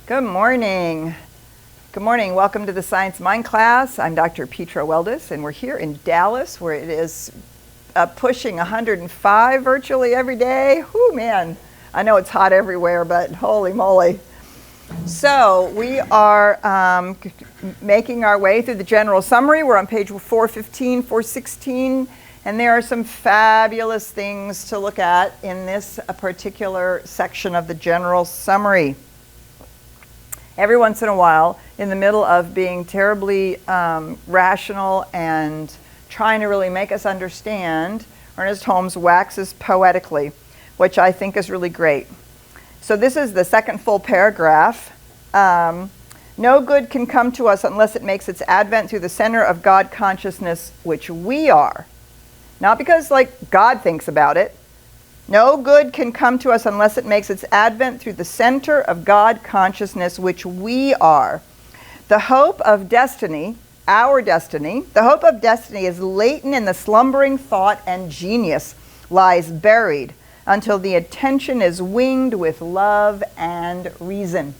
Good morning. Good morning. Welcome to the Science Mind class. I'm Dr. Petra Weldis, and we're here in Dallas, where it is pushing 105 virtually every day. Whew, man. I know it's hot everywhere, but holy moly. So we are making our way through the general summary. We're on page 415, 416, and there are some fabulous things to look at in this particular section of the general summary. Every once in a while, in the middle of being terribly rational and trying to really make us understand, Ernest Holmes waxes poetically, which I think is really great. So this is the second full paragraph. No good can come to us unless it makes its advent through the center of God consciousness, which we are. Not because, like, God thinks about it. No good can come to us unless it makes its advent through the center of God consciousness, which we are. The hope of destiny, our destiny, the hope of destiny is latent in the slumbering thought, and genius lies buried until the attention is winged with love and reason.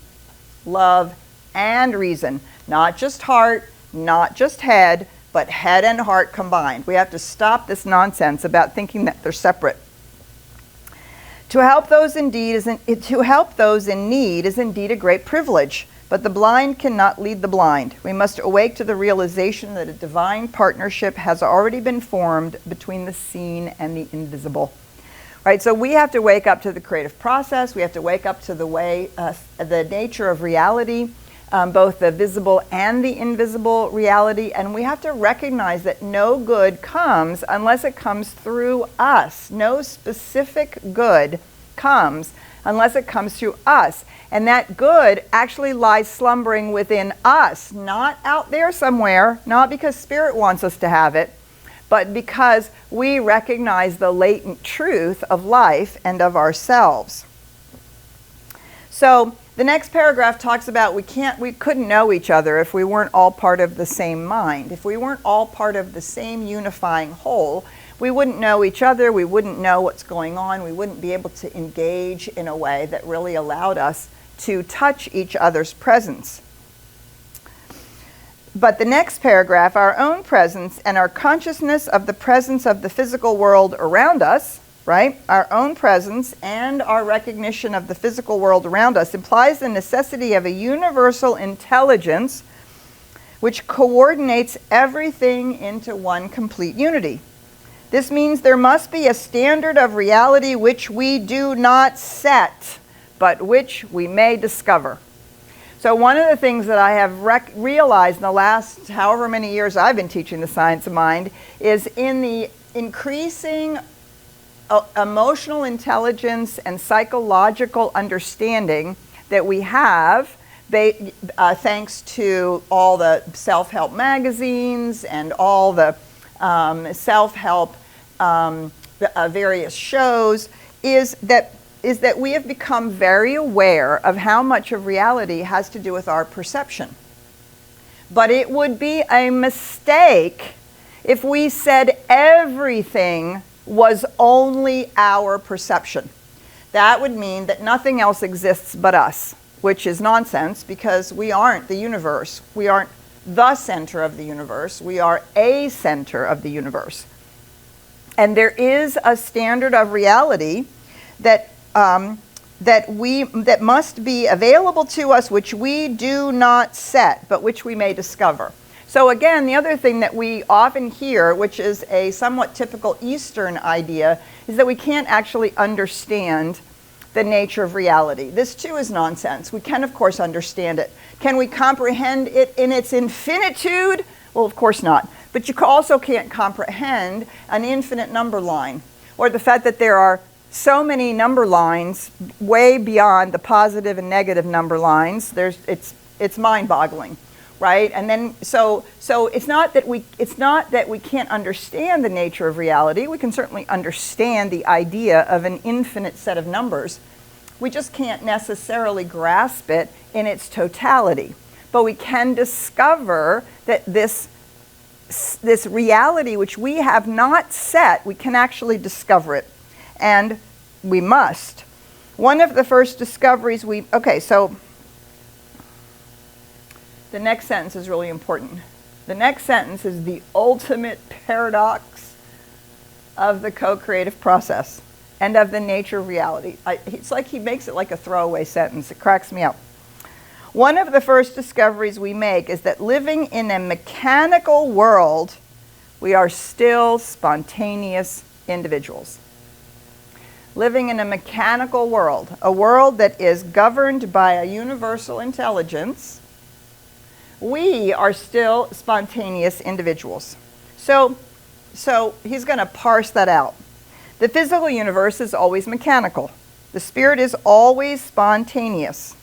Love and reason. Not just heart, not just head, but head and heart combined. We have to stop this nonsense about thinking that they're separate. To help those in need is indeed a great privilege, but the blind cannot lead the blind. We must awake to the realization that a divine partnership has already been formed between the seen and the invisible. Right, so we have to wake up to the creative process. We have to wake up to the way, the nature of reality, both the visible and the invisible reality, and we have to recognize that no good comes unless it comes through us. No specific good comes unless it comes through us. And that good actually lies slumbering within us, not out there somewhere, not because Spirit wants us to have it, but because we recognize the latent truth of life and of ourselves. So the next paragraph talks about we couldn't know each other if we weren't all part of the same mind. If we weren't all part of the same unifying whole, we wouldn't know each other, we wouldn't know what's going on, we wouldn't be able to engage in a way that really allowed us to touch each other's presence. But the next paragraph, our own presence and our consciousness of the presence of the physical world around us, right? Our own presence and our recognition of the physical world around us implies the necessity of a universal intelligence which coordinates everything into one complete unity. This means there must be a standard of reality which we do not set, but which we may discover. So one of the things that I have realized in the last however many years I've been teaching the science of mind is in the increasing emotional intelligence and psychological understanding that we have, thanks to all the self-help magazines and all the self-help various shows, is that we have become very aware of how much of reality has to do with our perception. But it would be a mistake if we said everything was only our perception. That would mean that nothing else exists but us, which is nonsense because we aren't the universe. We aren't the center of the universe. We are a center of the universe. And there is a standard of reality that must be available to us, which we do not set, but which we may discover. So again, the other thing that we often hear, which is a somewhat typical Eastern idea, is that we can't actually understand the nature of reality. This too is nonsense. We can, of course, understand it. Can we comprehend it in its infinitude? Well, of course not. But you also can't comprehend an infinite number line, or the fact that there are so many number lines way beyond the positive and negative number lines. It's mind-boggling, right? And then so it's not that we can't understand the nature of reality. We can certainly understand the idea of an infinite set of numbers. We just can't necessarily grasp it in its totality. But we can discover that this reality which we have not set, we can actually discover it. And we must. One of the first discoveries so the next sentence is really important. The next sentence is the ultimate paradox of the co-creative process and of the nature of reality. It's like he makes it like a throwaway sentence. It cracks me up. One of the first discoveries we make is that living in a mechanical world, we are still spontaneous individuals. Living in a mechanical world, a world that is governed by a universal intelligence, we are still spontaneous individuals. So he's going to parse that out. The physical universe is always mechanical. The spirit is always spontaneous.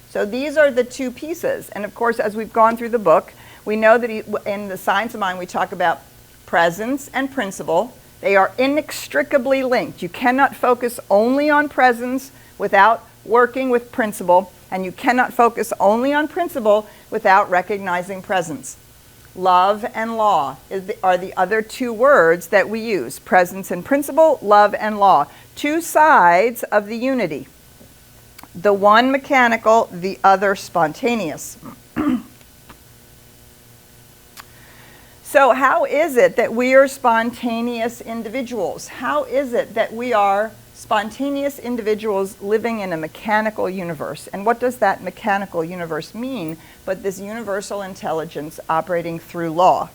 So these are the two pieces. And of course, as we've gone through the book, we know that in the Science of Mind, we talk about presence and principle. They are inextricably linked. You cannot focus only on presence without working with principle, and you cannot focus only on principle without recognizing presence. Love and law are the other two words that we use. Presence and principle, love and law. Two sides of the unity. The one mechanical, the other spontaneous. So how is it that we are spontaneous individuals? How is it that we are spontaneous individuals living in a mechanical universe? And what does that mechanical universe mean but this universal intelligence operating through law?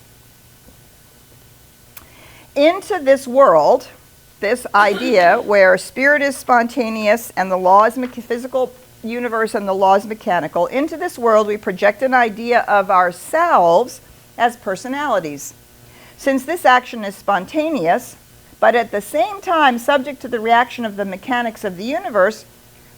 Into this world, this idea where spirit is spontaneous and the law is physical universe and the law is mechanical, into this world we project an idea of ourselves as personalities. Since this action is spontaneous, but at the same time subject to the reaction of the mechanics of the universe,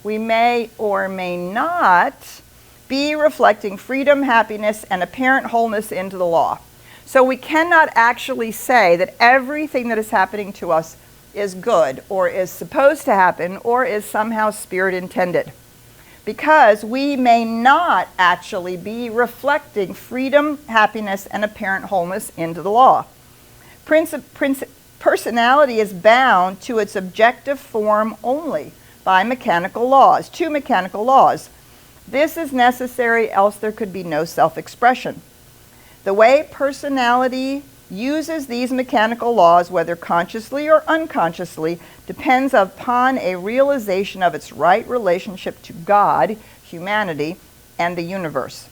we may or may not be reflecting freedom, happiness, and apparent wholeness into the law. So we cannot actually say that everything that is happening to us is good, or is supposed to happen, or is somehow spirit intended. Because we may not actually be reflecting freedom, happiness, and apparent wholeness into the law. Personality is bound to its objective form only by mechanical laws, two mechanical laws. This is necessary, else there could be no self-expression. The way personality uses these mechanical laws, whether consciously or unconsciously, depends upon a realization of its right relationship to God, humanity, and the universe.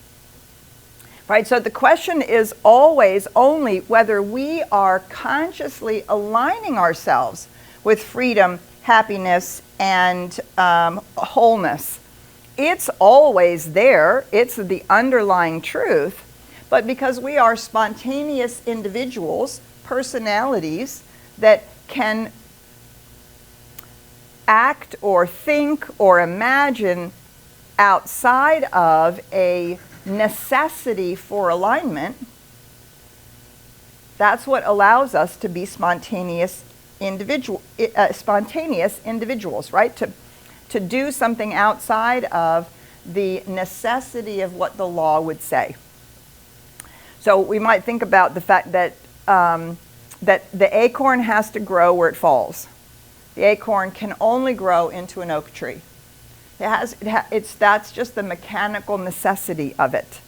Right? So the question is always only whether we are consciously aligning ourselves with freedom, happiness, and wholeness. It's always there. It's the underlying truth. But because we are spontaneous individuals, personalities that can act or think or imagine outside of a necessity for alignment, that's what allows us to be spontaneous individuals, right? To do something outside of the necessity of what the law would say. So we might think about the fact that that the acorn has to grow where it falls. The acorn can only grow into an oak tree. That's just the mechanical necessity of it.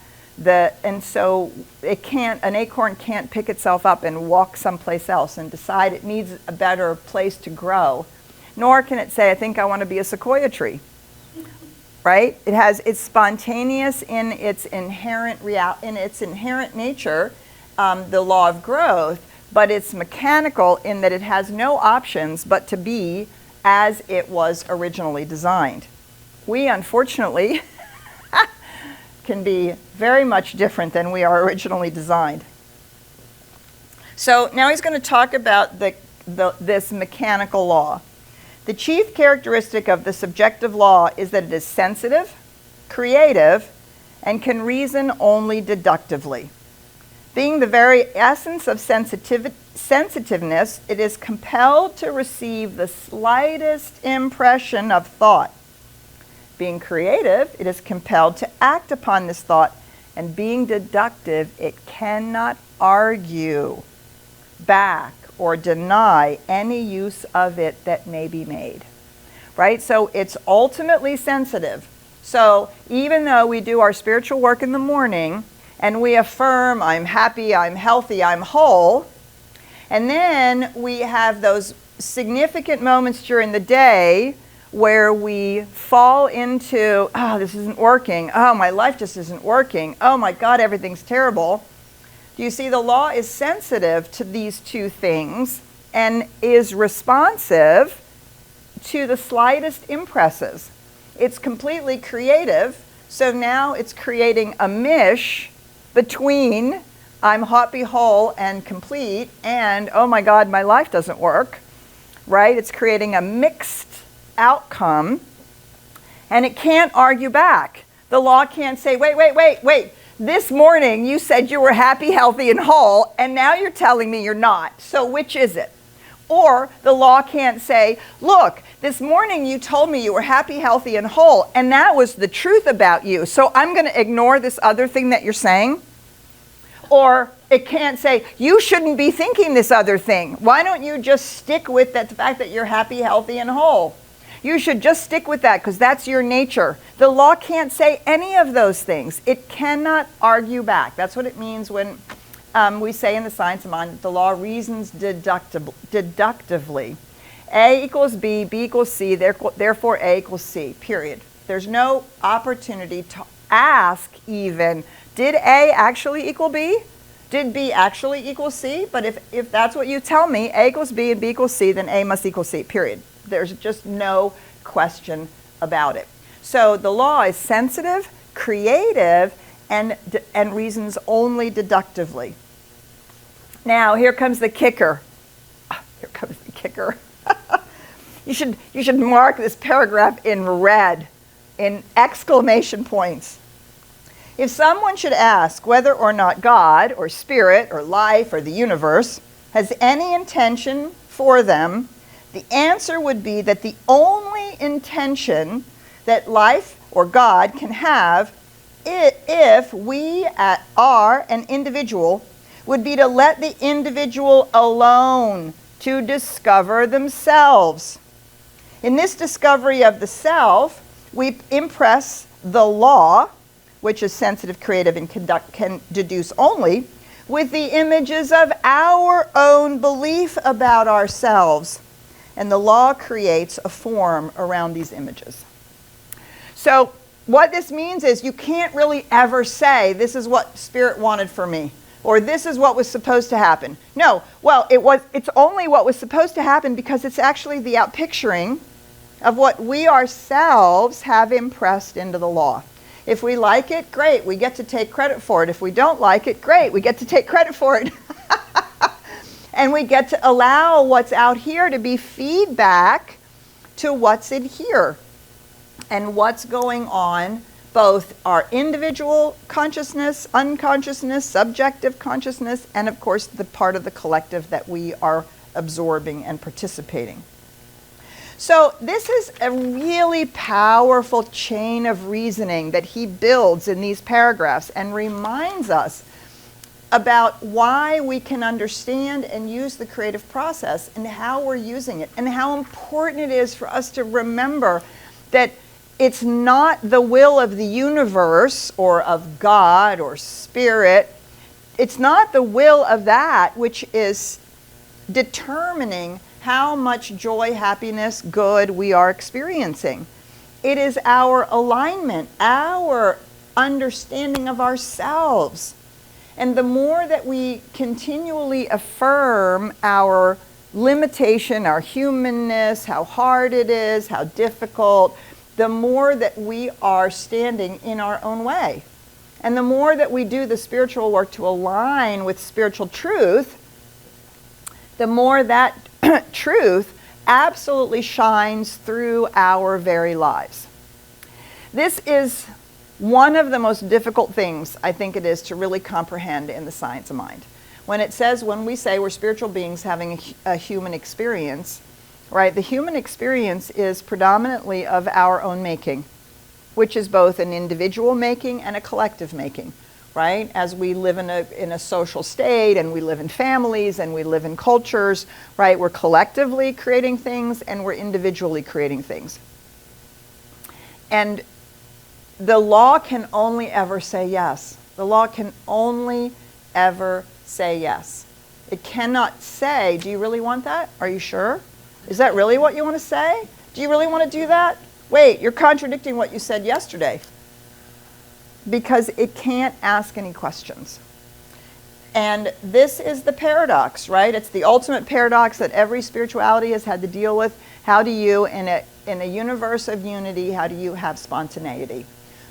And so an acorn can't pick itself up and walk someplace else and decide it needs a better place to grow. Nor can it say, I think I want to be a sequoia tree. Right? It's spontaneous in its inherent nature, the law of growth, but it's mechanical in that it has no options but to be as it was originally designed. We, unfortunately, can be very much different than we are originally designed. So now he's going to talk about this mechanical law. The chief characteristic of the subjective law is that it is sensitive, creative, and can reason only deductively. Being the very essence of sensitiveness, it is compelled to receive the slightest impression of thought. Being creative, it is compelled to act upon this thought, and being deductive, it cannot argue back or deny any use of it that may be made, right? So it's ultimately sensitive. So even though we do our spiritual work in the morning, and we affirm, I'm happy, I'm healthy, I'm whole. And then we have those significant moments during the day where we fall into, oh, this isn't working. Oh, my life just isn't working. Oh my God, everything's terrible. Do you see, the law is sensitive to these two things and is responsive to the slightest impresses. It's completely creative, so now it's creating a mish between I'm happy, whole, and complete, and oh my God, my life doesn't work, right? It's creating a mixed outcome, and it can't argue back. The law can't say, wait. This morning you said you were happy, healthy, and whole, and now you're telling me you're not. So which is it? Or the law can't say, look, this morning you told me you were happy, healthy, and whole, and that was the truth about you. So I'm going to ignore this other thing that you're saying. Or it can't say, you shouldn't be thinking this other thing. Why don't you just stick with the fact that you're happy, healthy, and whole? You should just stick with that because that's your nature. The law can't say any of those things. It cannot argue back. That's what it means when we say in the science of mind that the law reasons deductively. A equals B, B equals C, therefore A equals C, period. There's no opportunity to ask even, did A actually equal B? Did B actually equal C? But if that's what you tell me, A equals B and B equals C, then A must equal C, period. There's just no question about it. So the law is sensitive, creative, and reasons only deductively. Now, here comes the kicker. Here comes the kicker. You should mark this paragraph in red, in exclamation points. If someone should ask whether or not God or spirit or life or the universe has any intention for them, the answer would be that the only intention that life or God can have if we are an individual would be to let the individual alone to discover themselves. In this discovery of the self, we impress the law, which is sensitive, creative, and can deduce only, with the images of our own belief about ourselves. And the law creates a form around these images. So what this means is you can't really ever say, this is what Spirit wanted for me, or this is what was supposed to happen. No, well, it's only what was supposed to happen because it's actually the outpicturing of what we ourselves have impressed into the law. If we like it, great, we get to take credit for it. If we don't like it, great, we get to take credit for it. And we get to allow what's out here to be feedback to what's in here and what's going on, both our individual consciousness, unconsciousness, subjective consciousness, and of course the part of the collective that we are absorbing and participating. So this is a really powerful chain of reasoning that he builds in these paragraphs and reminds us about why we can understand and use the creative process and how we're using it and how important it is for us to remember that it's not the will of the universe or of God or spirit. It's not the will of that which is determining how much joy, happiness, good we are experiencing. It is our alignment, our understanding of ourselves. And the more that we continually affirm our limitation, our humanness, how hard it is, how difficult, the more that we are standing in our own way. And the more that we do the spiritual work to align with spiritual truth, the more that truth absolutely shines through our very lives. This is one of the most difficult things I think it is to really comprehend in the science of mind. When we say we're spiritual beings having a human experience, right? The human experience is predominantly of our own making, which is both an individual making and a collective making, right? As we live in a social state and we live in families and we live in cultures, right? We're collectively creating things and we're individually creating things. And the law can only ever say yes. The law can only ever say yes. It cannot say, do you really want that? Are you sure? Is that really what you want to say? Do you really want to do that? Wait, you're contradicting what you said yesterday. Because it can't ask any questions. And this is the paradox, right? It's the ultimate paradox that every spirituality has had to deal with. How do you, in a universe of unity, how do you have spontaneity,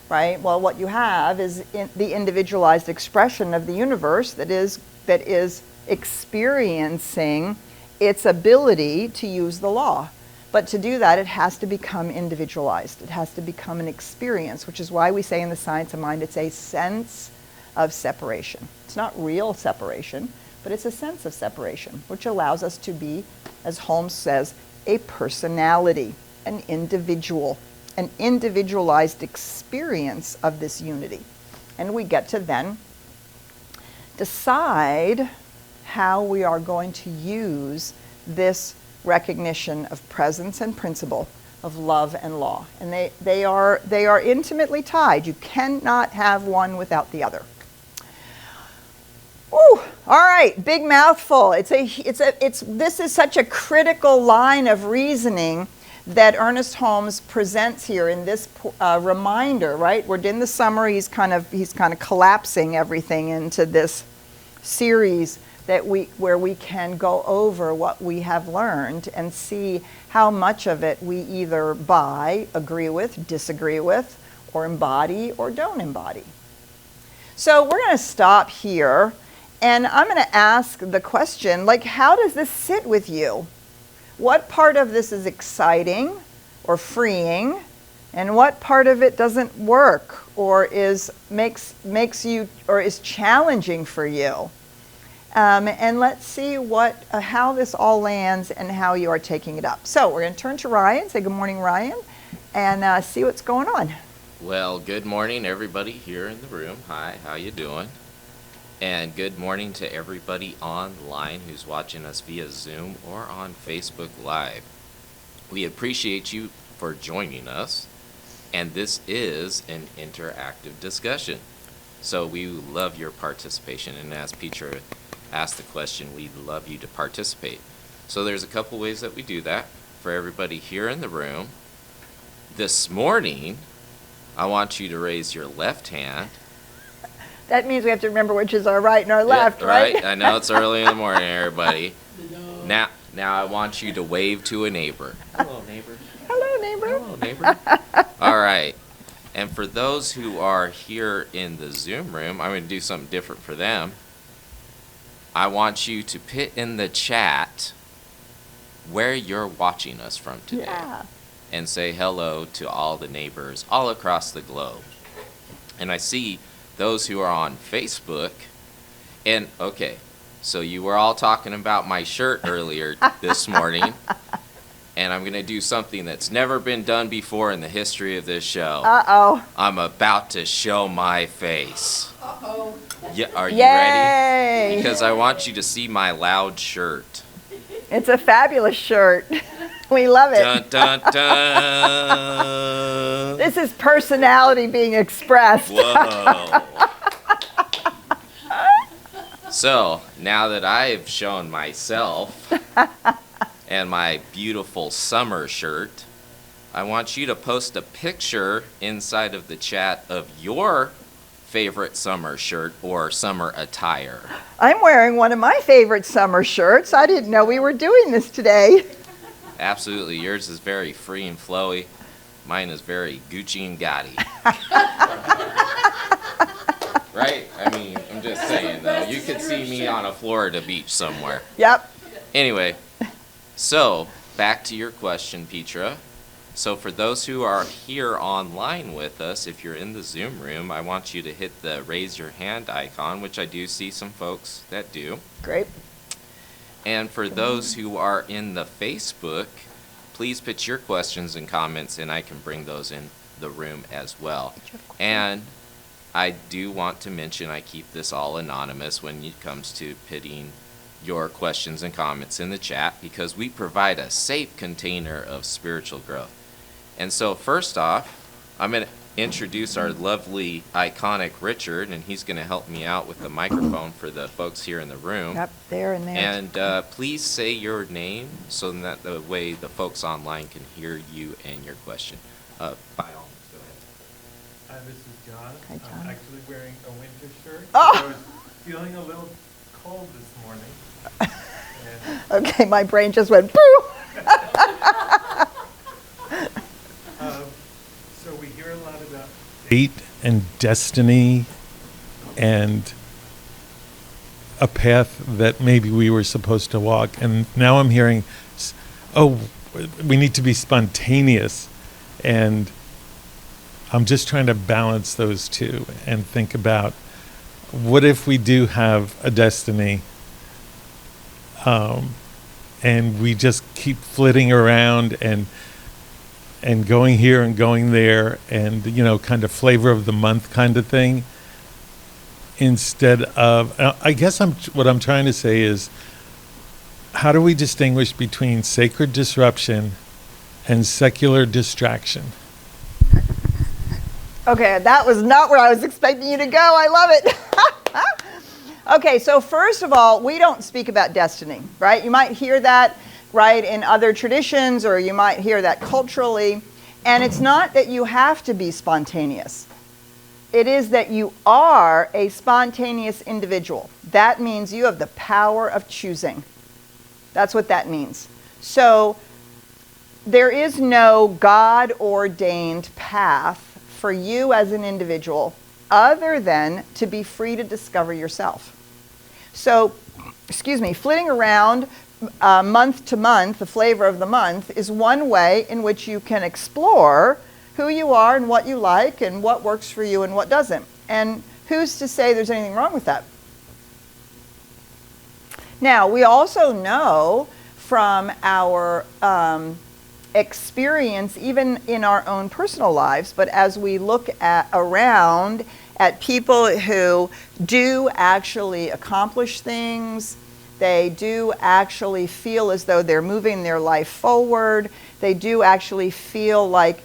right? Well, what you have is the individualized expression of the universe that is experiencing its ability to use the law. But to do that, it has to become individualized. It has to become an experience, which is why we say in the science of mind, it's a sense of separation. It's not real separation, but it's a sense of separation, which allows us to be, as Holmes says, a personality, an individual, an individualized experience of this unity. And we get to then decide how we are going to use this recognition of presence and principle, of love and law. And they are intimately tied. You cannot have one without the other. Ooh, all right, big mouthful. This is such a critical line of reasoning that Ernest Holmes presents here in this reminder, right? We're in the summary. He's kind of collapsing everything into this series where we can go over what we have learned and see how much of it we either buy, agree with, disagree with, or embody or don't embody. So we're going to stop here, and I'm going to ask the question, like, how does this sit with you? What part of this is exciting or freeing, and what part of it doesn't work or makes you or is challenging for you? And let's see how this all lands and how you are taking it up. So we're going to turn to Ryan, say good morning, Ryan, and see what's going on. Well, good morning, everybody here in the room. Hi, how you doing? And good morning to everybody online who's watching us via Zoom or on Facebook Live. We appreciate you for joining us, and this is an interactive discussion. So we love your participation, and as Petra asked the question, we'd love you to participate. So there's a couple ways that we do that for everybody here in the room. This morning, I want you to raise your left hand. That means we have to remember which is our right and our left, right? I know it's early in the morning, everybody. Now I want you to wave to a neighbor. Hello, neighbor. Hello, neighbor. Hello, neighbor. All right. And for those who are here in the Zoom room, I'm going to do something different for them. I want you to put in the chat where you're watching us from today. Yeah. And say hello to all the neighbors all across the globe. And I see those who are on Facebook. And okay, so you were all talking about my shirt earlier this morning. And I'm going to do something that's never been done before in the history of this show. Uh-oh. I'm about to show my face. Uh-oh. Yeah, are you Yay. ready? Because I want you to see my loud shirt. It's a fabulous shirt. We love it. Dun, dun, dun. This is personality being expressed. Whoa. So, now that I've shown myself and my beautiful summer shirt, I want you to post a picture inside of the chat of your favorite summer shirt or summer attire. I'm wearing one of my favorite summer shirts. I didn't know we were doing this today. Absolutely. Yours is very free and flowy. Mine is very Gucci and Gotti. Right? I mean, I'm just saying, though. You could see me on a Florida beach somewhere. Yep. Anyway, so back to your question, Petra. So for those who are here online with us, if you're in the Zoom room, I want you to hit the raise your hand icon, which I do see some folks that do. Great. And for those who are in the Facebook, please put your questions and comments, and I can bring those in the room as well. And I do want to mention I keep this all anonymous when it comes to putting your questions and comments in the chat, because we provide a safe container of spiritual growth. And so first off, I'm going to introduce our lovely, iconic Richard, and he's going to help me out with the microphone for the folks here in the room. Yep, there and there. And please say your name so that the way the folks online can hear you and your question. By all means, go ahead. Hi, this is John. Hi, John. I'm actually wearing a winter shirt. Oh! I was feeling a little cold this morning. And, Okay, my brain just went boo. so we hear a lot about fate and destiny and a path that maybe we were supposed to walk. And now I'm hearing, oh, we need to be spontaneous. And I'm just trying to balance those two and think about, what if we do have a destiny and we just keep flitting around and going here and going there and, kind of flavor of the month kind of thing, instead of, I guess what I'm trying to say is, how do we distinguish between sacred disruption and secular distraction? Okay, that was not where I was expecting you to go. I love it. Okay, so first of all, we don't speak about destiny, right? You might hear that, right, in other traditions, or you might hear that culturally. And it's not that you have to be spontaneous. It is that you are a spontaneous individual. That means you have the power of choosing. That's what that means. So there is no God-ordained path for you as an individual other than to be free to discover yourself. So, flitting around month to month, the flavor of the month, is one way in which you can explore who you are and what you like and what works for you and what doesn't. And who's to say there's anything wrong with that? Now, we also know from our experience, even in our own personal lives, but as we look around at people who do actually accomplish things, they do actually feel as though they're moving their life forward, they do actually feel like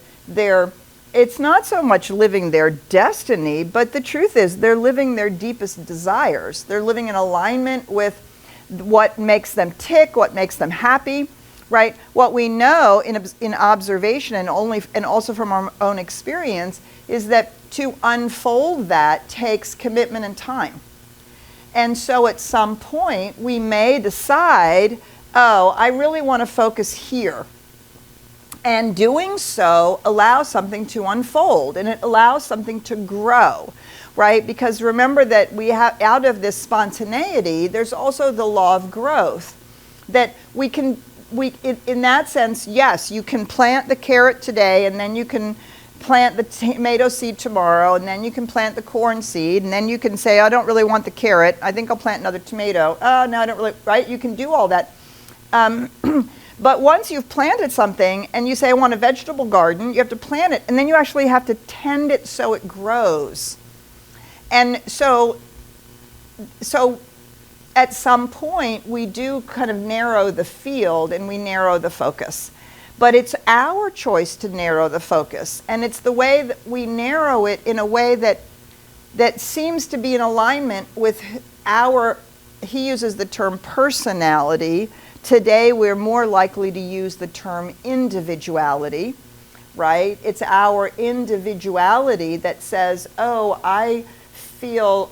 it's not so much living their destiny, but the truth is they're living their deepest desires. They're living in alignment with what makes them tick, what makes them happy. Right? What we know in observation and also from our own experience is that to unfold that takes commitment and time. And so at some point we may decide, oh, I really want to focus here. And doing so allows something to unfold and it allows something to grow, right? Because remember that we have, out of this spontaneity, there's also the law of growth, that in that sense, yes, you can plant the carrot today, and then you can plant the tomato seed tomorrow, and then you can plant the corn seed, and then you can say, I don't really want the carrot, I think I'll plant another tomato. Oh, no, I don't really, right? You can do all that. But once you've planted something, and you say, I want a vegetable garden, you have to plant it, and then you actually have to tend it so it grows. And so at some point, we do kind of narrow the field and we narrow the focus. But it's our choice to narrow the focus. And it's the way that we narrow it in a way that seems to be in alignment with he uses the term personality. Today, we're more likely to use the term individuality, right? It's our individuality that says, oh, I feel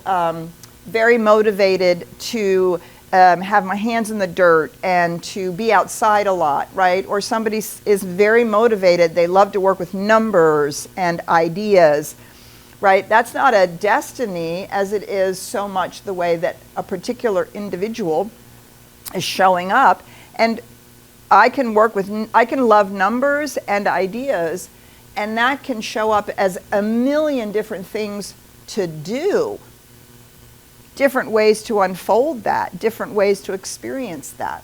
very motivated to have my hands in the dirt and to be outside a lot, right? Or somebody is very motivated, they love to work with numbers and ideas, right? That's not a destiny as it is so much the way that a particular individual is showing up. And I can love numbers and ideas, and that can show up as a million different things to do. Different ways to unfold that, different ways to experience that.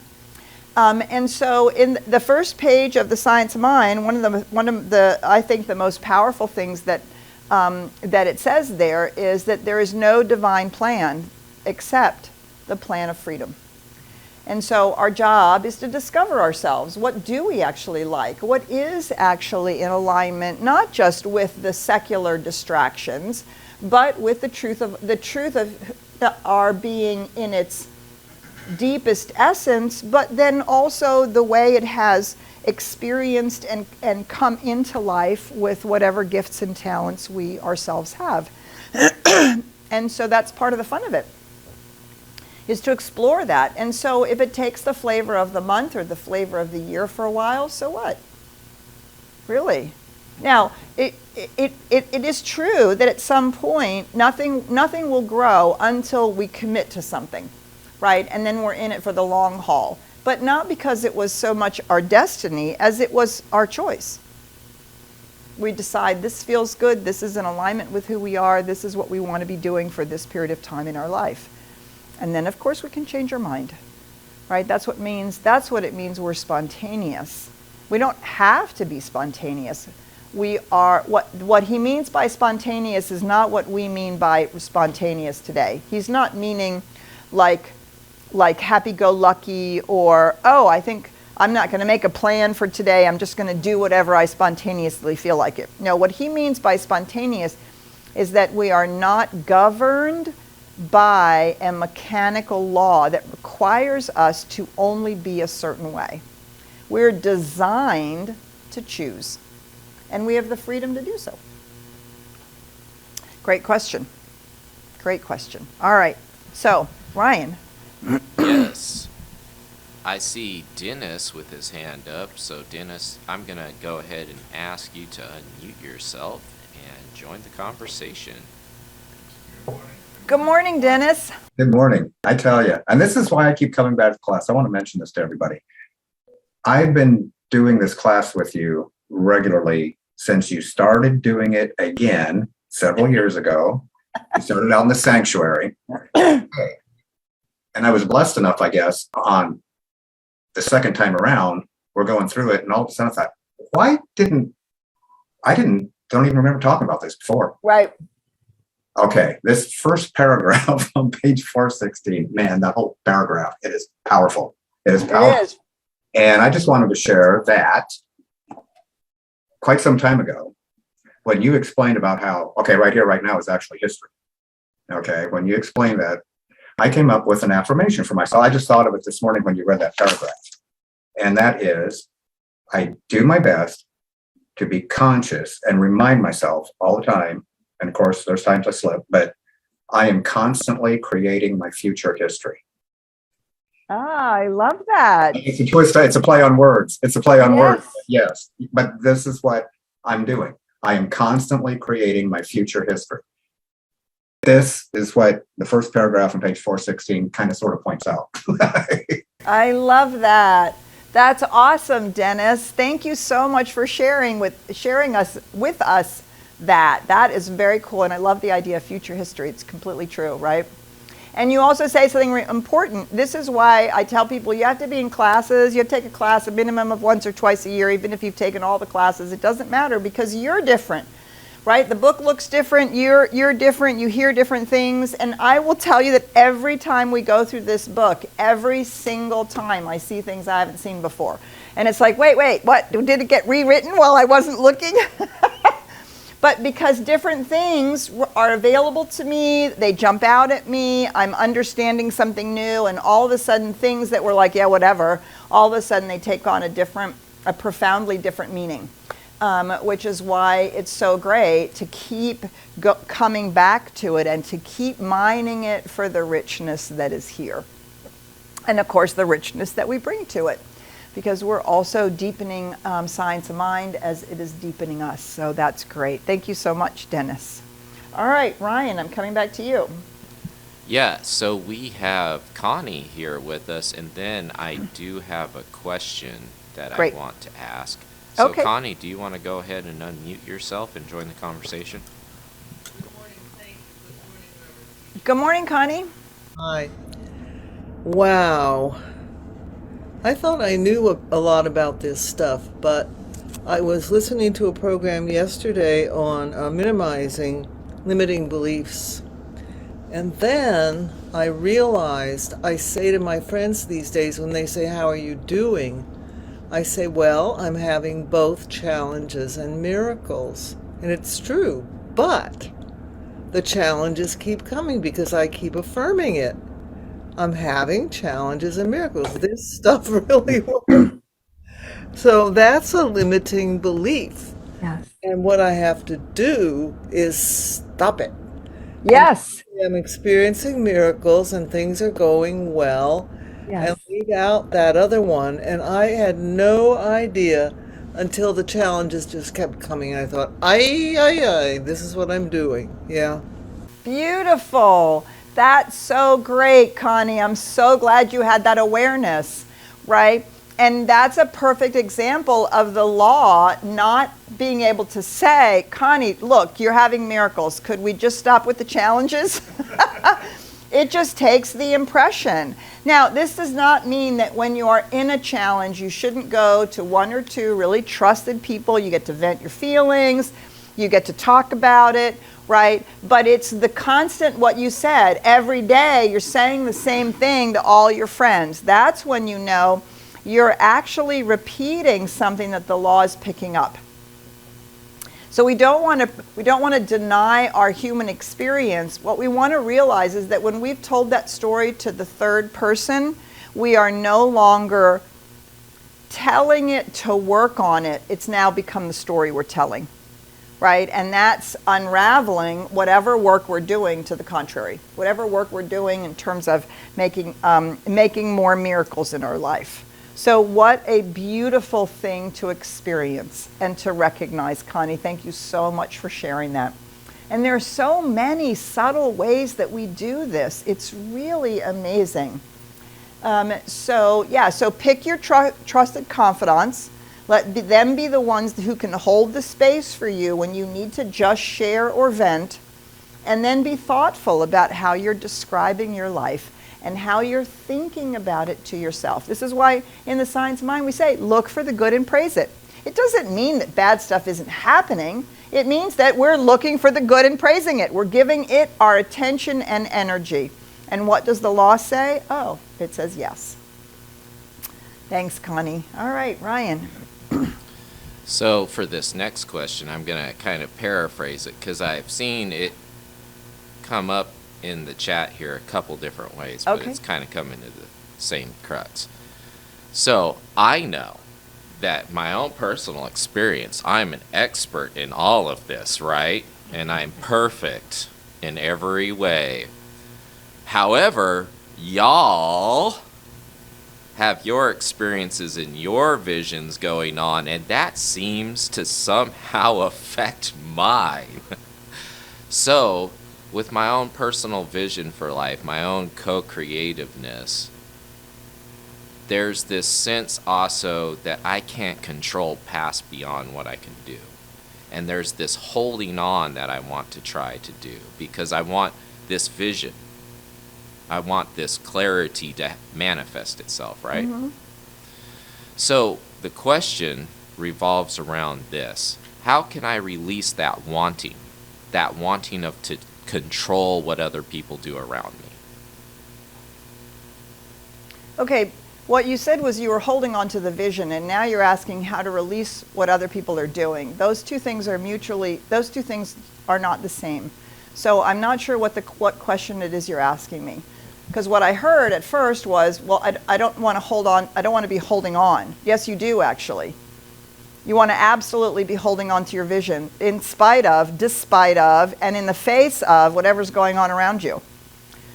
And so in the first page of the Science of Mind, one of the I think the most powerful things that it says there is that there is no divine plan except the plan of freedom. And so our job is to discover ourselves. What do we actually like? What is actually in alignment, not just with the secular distractions, but with the truth of our being in its deepest essence, but then also the way it has experienced and come into life with whatever gifts and talents we ourselves have. And so that's part of the fun of it, is to explore that. And so if it takes the flavor of the month or the flavor of the year for a while, so what? Really? Now, it is true that at some point, nothing will grow until we commit to something, right? And then we're in it for the long haul. But not because it was so much our destiny as it was our choice. We decide this feels good, this is in alignment with who we are, this is what we want to be doing for this period of time in our life. And then, of course, we can change our mind, right? That's what it means we're spontaneous. We don't have to be spontaneous. We are, what he means by spontaneous is not what we mean by spontaneous today. He's not meaning like happy-go-lucky or, oh, I think I'm not going to make a plan for today, I'm just going to do whatever I spontaneously feel like it. No, what he means by spontaneous is that we are not governed by a mechanical law that requires us to only be a certain way. We're designed to choose, and we have the freedom to do so. Great question. Great question. All right. So, Ryan. Yes. I see Dennis with his hand up. So, Dennis, I'm going to go ahead and ask you to unmute yourself and join the conversation. Good morning, Dennis. Good morning. I tell you, and this is why I keep coming back to class. I want to mention this to everybody. I've been doing this class with you regularly since you started doing it again several years ago. You started out in the sanctuary. And I was blessed enough, I guess, on the second time around, we're going through it, and all of a sudden I thought, don't even remember talking about this before. Right. Okay, this first paragraph on page 416, man, that whole paragraph, it is powerful. It is powerful. It is. And I just wanted to share that quite some time ago, when you explained about how, okay, right here, right now is actually history. Okay, when you explained that, I came up with an affirmation for myself. I just thought of it this morning when you read that paragraph. And that is, I do my best to be conscious and remind myself all the time, and of course, there's times I slip, but I am constantly creating my future history. Ah, I love that. It's a twist. It's a play on words. It's a play on words. Yes. But this is what I'm doing. I am constantly creating my future history. This is what the first paragraph on page 416 kind of sort of points out. I love that. That's awesome, Dennis. Thank you so much for sharing us with us that. That is very cool, and I love the idea of future history. It's completely true, right? And you also say something important. This is why I tell people you have to be in classes. You have to take a class a minimum of once or twice a year, even if you've taken all the classes. It doesn't matter because you're different, right? The book looks different. You're different. You hear different things. And I will tell you that every time we go through this book, every single time I see things I haven't seen before. And it's like, wait, what? Did it get rewritten while I wasn't looking? But because different things are available to me, they jump out at me, I'm understanding something new, and all of a sudden things that were like, yeah, whatever, all of a sudden they take on a profoundly different meaning, which is why it's so great to keep coming back to it and to keep mining it for the richness that is here. And of course, the richness that we bring to it. Because we're also deepening science of mind as it is deepening us. So that's great. Thank you so much, Dennis. All right, Ryan, I'm coming back to you. Yeah, so we have Connie here with us, and then I do have a question that I want to ask. So okay. Connie, do you want to go ahead and unmute yourself and join the conversation? Good morning, thank you. Good morning, Connie. Hi. Wow. I thought I knew a lot about this stuff, but I was listening to a program yesterday on minimizing limiting beliefs. And then I realized, I say to my friends these days when they say, "How are you doing?" I say, "Well, I'm having both challenges and miracles." And it's true, but the challenges keep coming because I keep affirming it. I'm having challenges and miracles. This stuff really works. So that's a limiting belief. Yes. And what I have to do is stop it. And Yes. I'm experiencing miracles and things are going well, and Yes. leave out that other one. And I had no idea until the challenges just kept coming. I thought, ay, this is what I'm doing. Yeah. Beautiful. That's so great, Connie. I'm so glad you had that awareness, right? And that's a perfect example of the law not being able to say, Connie, look, you're having miracles. Could we just stop with the challenges? It just takes the impression. Now, this does not mean that when you are in a challenge, you shouldn't go to one or two really trusted people. You get to vent your feelings. You get to talk about it, right? But it's the constant, what you said, every day you're saying the same thing to all your friends. That's when you know you're actually repeating something that the law is picking up. So we don't want to deny our human experience. What we want to realize is that when we've told that story to the third person, we are no longer telling it to work on it. It's now become the story we're telling, right? And that's unraveling whatever work we're doing to the contrary, whatever work we're doing in terms of making more miracles in our life. So what a beautiful thing to experience and to recognize, Connie. Thank you so much for sharing that. And there are so many subtle ways that we do this. It's really amazing. So pick your trusted confidants. Let them be the ones who can hold the space for you when you need to just share or vent. And then be thoughtful about how you're describing your life and how you're thinking about it to yourself. This is why in the Science Mind we say, look for the good and praise it. It doesn't mean that bad stuff isn't happening. It means that we're looking for the good and praising it. We're giving it our attention and energy. And what does the law say? Oh, it says yes. Thanks, Connie. All right, Ryan. So for this next question, I'm going to kind of paraphrase it because I've seen it come up in the chat here a couple different ways, but Okay. it's kind of coming to the same crux. So I know that my own personal experience, I'm an expert in all of this, right? And I'm perfect in every way. However, y'all have your experiences and your visions going on, and that seems to somehow affect mine. So, with my own personal vision for life, my own co-creativeness, there's this sense also that I can't control past beyond what I can do. And there's this holding on that I want to try to do because I want this vision. I want this clarity to manifest itself, right? Mm-hmm. So the question revolves around this. How can I release that wanting of to control what other people do around me? Okay, what you said was you were holding on to the vision, and now you're asking how to release what other people are doing. Those two things are not the same. So I'm not sure what question it is you're asking me. Because what I heard at first was, well, I don't want to hold on, I don't want to be holding on. Yes, you do actually. You want to absolutely be holding on to your vision in spite of, despite of, and in the face of whatever's going on around you.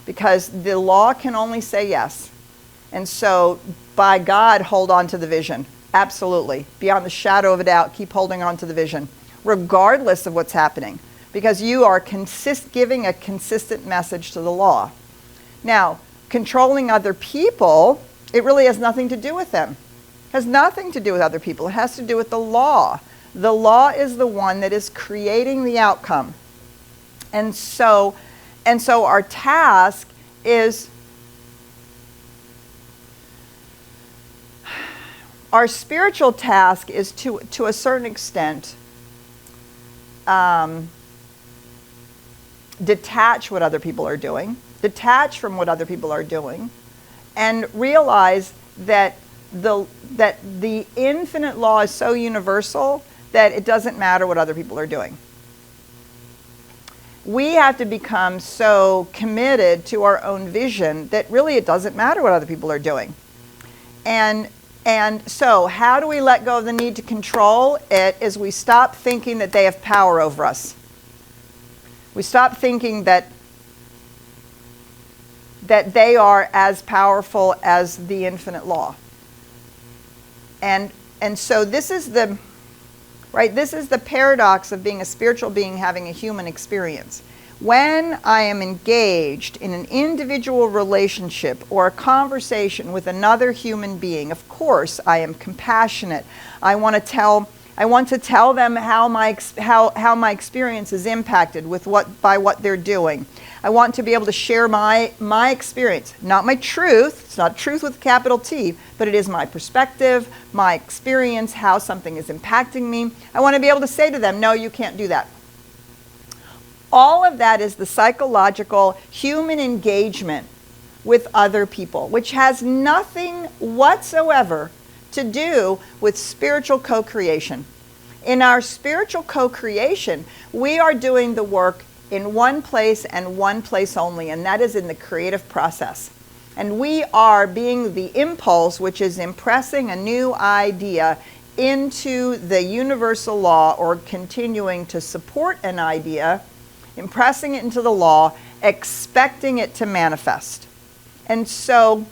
Because the law can only say yes. And so, by God, hold on to the vision. Absolutely. Beyond the shadow of a doubt, keep holding on to the vision, regardless of what's happening. Because you are giving a consistent message to the law. Now, controlling other people, it really has nothing to do with them. It has nothing to do with other people. It has to do with the law. The law is the one that is creating the outcome. And so our task is, our spiritual task is to a certain extent detach what other people are doing, detach from what other people are doing, and realize that the infinite law is so universal that it doesn't matter what other people are doing. We have to become so committed to our own vision that really it doesn't matter what other people are doing. And so how do we let go of the need to control it? Is we stop thinking that they have power over us. We stop thinking that they are as powerful as the infinite law. And so this is the paradox of being a spiritual being having a human experience. When I am engaged in an individual relationship or a conversation with another human being, of course I am compassionate. I want to tell them how my experience is impacted by what they're doing. I want to be able to share my experience, not my truth. It's not truth with a capital T, but it is my perspective, my experience, how something is impacting me. I want to be able to say to them, no, you can't do that. All of that is the psychological human engagement with other people, which has nothing whatsoever to do with spiritual co-creation. In our spiritual co-creation, we are doing the work in one place and one place only, and that is in the creative process. And we are being the impulse which is impressing a new idea into the universal law, or continuing to support an idea, impressing it into the law, expecting it to manifest. And so,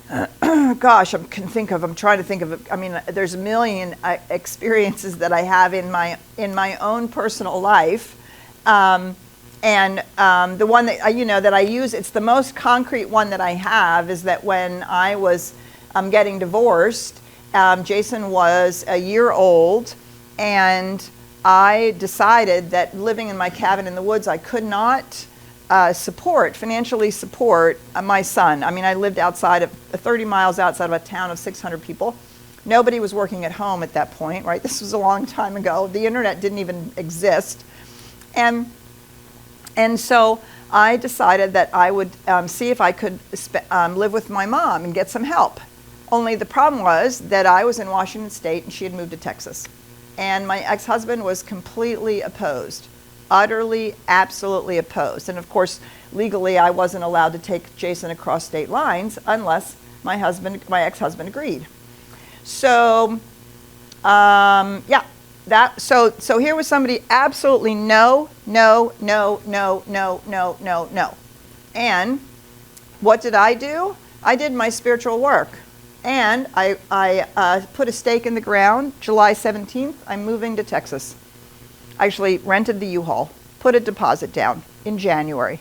I'm trying to think of, I mean, there's a million experiences that I have in my own personal life. The one that, that I use, it's the most concrete one that I have, is that when I was getting divorced, Jason was a year old, and I decided that living in my cabin in the woods, I could not financially support my son. I mean, I lived 30 miles outside of a town of 600 people. Nobody was working at home at that point, right? This was a long time ago. The internet didn't even exist. And so I decided that I would see if I could live with my mom and get some help. Only the problem was that I was in Washington State and she had moved to Texas. And my ex-husband was completely opposed. Utterly, absolutely opposed. And of course, legally, I wasn't allowed to take Jason across state lines unless my ex-husband agreed. So, so here was somebody absolutely no. And what did I do? I did my spiritual work. And I put a stake in the ground. July 17th, I'm moving to Texas. Actually rented the U-Haul, put a deposit down in January.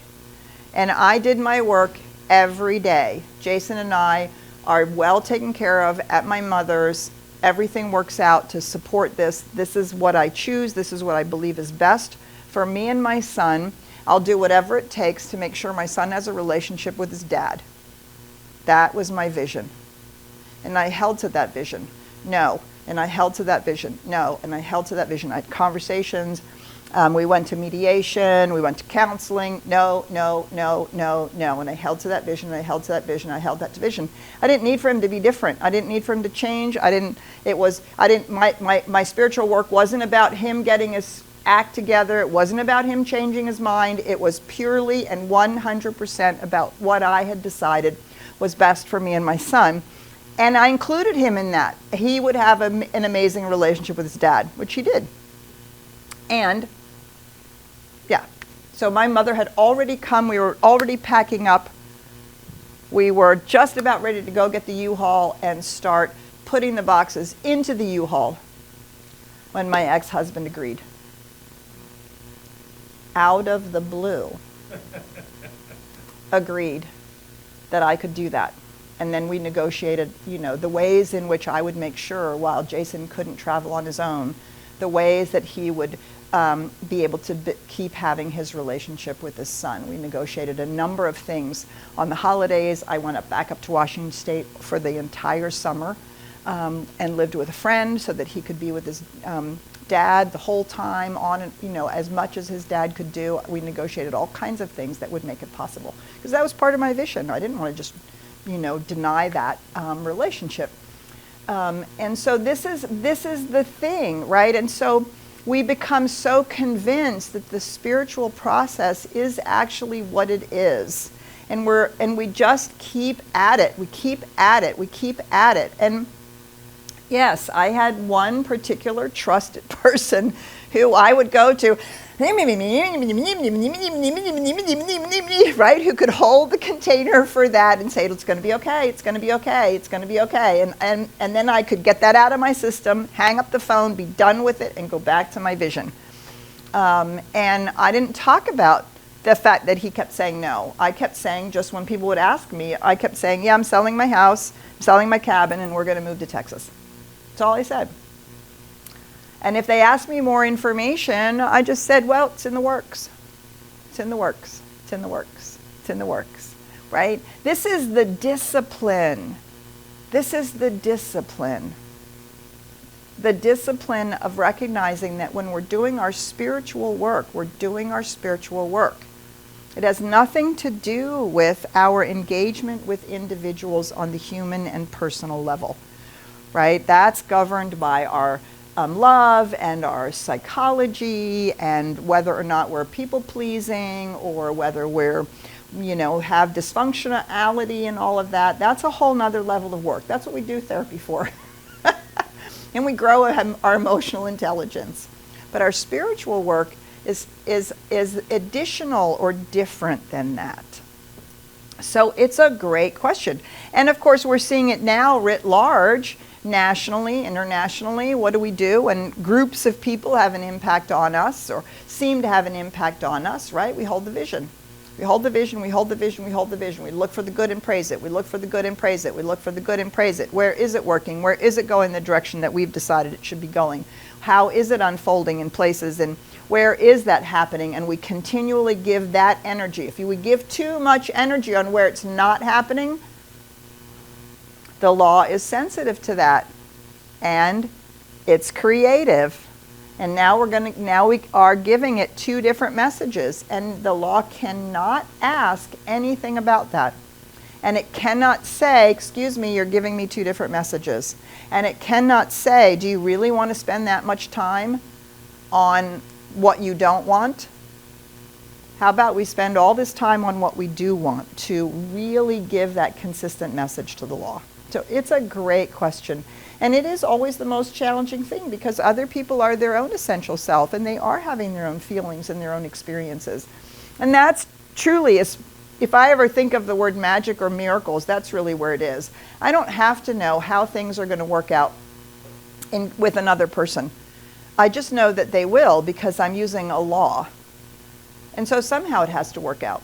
And I did my work every day. Jason and I are well taken care of at my mother's. Everything works out to support this. This is what I choose. This is what I believe is best for me and my son. I'll do whatever it takes to make sure my son has a relationship with his dad. That was my vision. And I held to that vision. No. And I held to that vision. No. And I held to that vision. I had conversations. We went to mediation. We went to counseling. No. And I held to that vision. I held to that vision. I held that vision. I didn't need for him to be different. I didn't need for him to change. My spiritual work wasn't about him getting his act together. It wasn't about him changing his mind. It was purely and 100% about what I had decided was best for me and my son. And I included him in that. He would have an amazing relationship with his dad, which he did. And, so my mother had already come. We were already packing up. We were just about ready to go get the U-Haul and start putting the boxes into the U-Haul when my ex-husband agreed. Out of the blue, agreed that I could do that. And then we negotiated, the ways in which I would make sure, while Jason couldn't travel on his own, the ways that he would be able to keep having his relationship with his son. We negotiated a number of things. On the holidays, I went back up to Washington State for the entire summer and lived with a friend so that he could be with his dad the whole time on, as much as his dad could do. We negotiated all kinds of things that would make it possible, because that was part of my vision. I didn't want to just, deny that relationship. And so this is the thing, right? And so we become so convinced that the spiritual process is actually what it is. And we just keep at it. We keep at it. We keep at it. And yes, I had one particular trusted person who I would go to, right, who could hold the container for that and say, it's going to be okay, it's going to be okay, it's going to be okay. And then I could get that out of my system, hang up the phone, be done with it, and go back to my vision. And I didn't talk about the fact that he kept saying no. I kept saying, just when people would ask me, I kept saying, yeah, I'm selling my house, I'm selling my cabin, and we're going to move to Texas. That's all I said. And if they asked me more information, I just said, well, it's in the works. It's in the works. It's in the works. It's in the works, right? This is the discipline. This is the discipline. The discipline of recognizing that when we're doing our spiritual work, we're doing our spiritual work. It has nothing to do with our engagement with individuals on the human and personal level, right? That's governed by our love and our psychology, and whether or not we're people-pleasing, or whether we're, have dysfunctionality and all of that. That's a whole nother level of work. That's what we do therapy for. And we grow our emotional intelligence. But our spiritual work is additional or different than that. So it's a great question. And of course, we're seeing it now writ large, nationally, internationally. What do we do when groups of people have an impact on us, or seem to have an impact on us, right? We hold the vision. We hold the vision, we hold the vision, we hold the vision. We look for the good and praise it. We look for the good and praise it. We look for the good and praise it. Where is it working? Where is it going the direction that we've decided it should be going? How is it unfolding in places, and where is that happening? And we continually give that energy. If we give too much energy on where it's not happening, the law is sensitive to that, and it's creative. And now we are giving it two different messages, and the law cannot ask anything about that. And it cannot say, excuse me, you're giving me two different messages. And it cannot say, do you really want to spend that much time on what you don't want? How about we spend all this time on what we do want, to really give that consistent message to the law? So it's a great question. And it is always the most challenging thing, because other people are their own essential self, and they are having their own feelings and their own experiences. And that's truly, if I ever think of the word magic or miracles, that's really where it is. I don't have to know how things are going to work out with another person. I just know that they will, because I'm using a law. And so somehow it has to work out.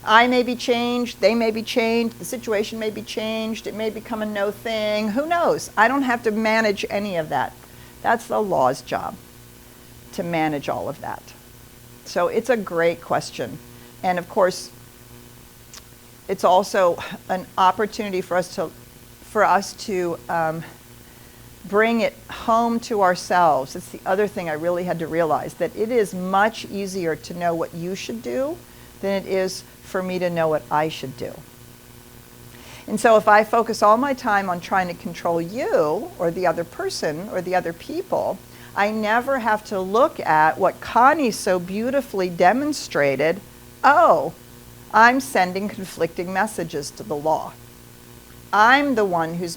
I may be changed, they may be changed, the situation may be changed, it may become a no thing, who knows? I don't have to manage any of that. That's the law's job, to manage all of that. So it's a great question. And of course, it's also an opportunity for us to bring it home to ourselves. It's the other thing I really had to realize, that it is much easier to know what you should do than it is for me to know what I should do. And so if I focus all my time on trying to control you, or the other person, or the other people, I never have to look at what Connie so beautifully demonstrated. Oh, I'm sending conflicting messages to the law. I'm the one who's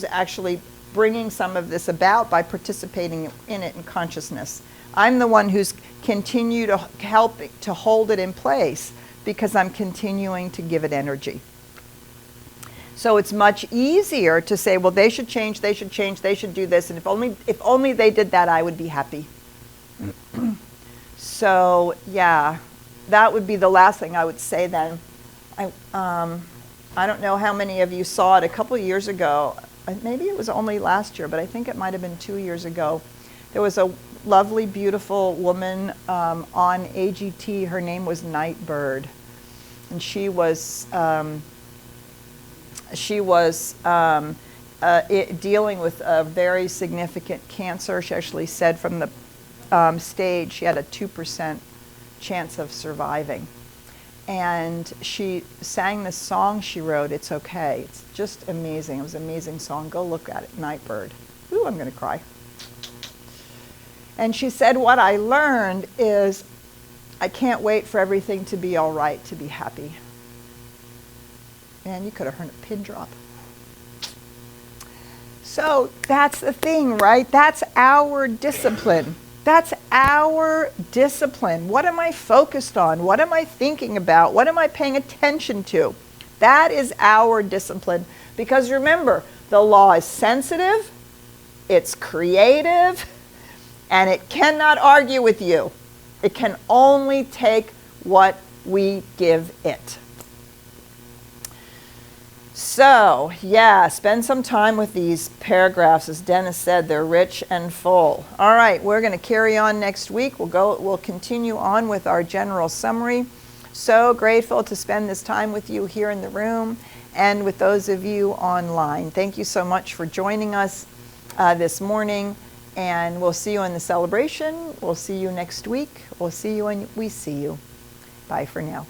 actually bringing some of this about by participating in it in consciousness. I'm the one who's continue to help to hold it in place, because I'm continuing to give it energy. So it's much easier to say, well, they should change, they should change, they should do this, and if only they did that, I would be happy. So yeah, that would be the last thing I would say then. I don't know how many of you saw it a couple of years ago. Maybe it was only last year, but I think it might have been 2 years ago. There was a lovely, beautiful woman on AGT. Her name was Nightbird, and she was dealing with a very significant cancer. She actually said from the stage she had a 2% chance of surviving. And she sang this song she wrote, It's Okay. It's just amazing. It was an amazing song. Go look at it, Nightbird. Ooh, I'm going to cry. And she said, what I learned is I can't wait for everything to be all right, to be happy. Man, you could have heard a pin drop. So that's the thing, right? That's our discipline. That's our discipline. What am I focused on? What am I thinking about? What am I paying attention to? That is our discipline. Because remember, the law is sensitive, it's creative, and it cannot argue with you. It can only take what we give it. So, yeah, spend some time with these paragraphs. As Dennis said, they're rich and full. All right, we're going to carry on next week. We'll continue on with our general summary. So grateful to spend this time with you here in the room and with those of you online. Thank you so much for joining us this morning, and we'll see you in the celebration. We'll see you next week. We'll see you when we see you. Bye for now.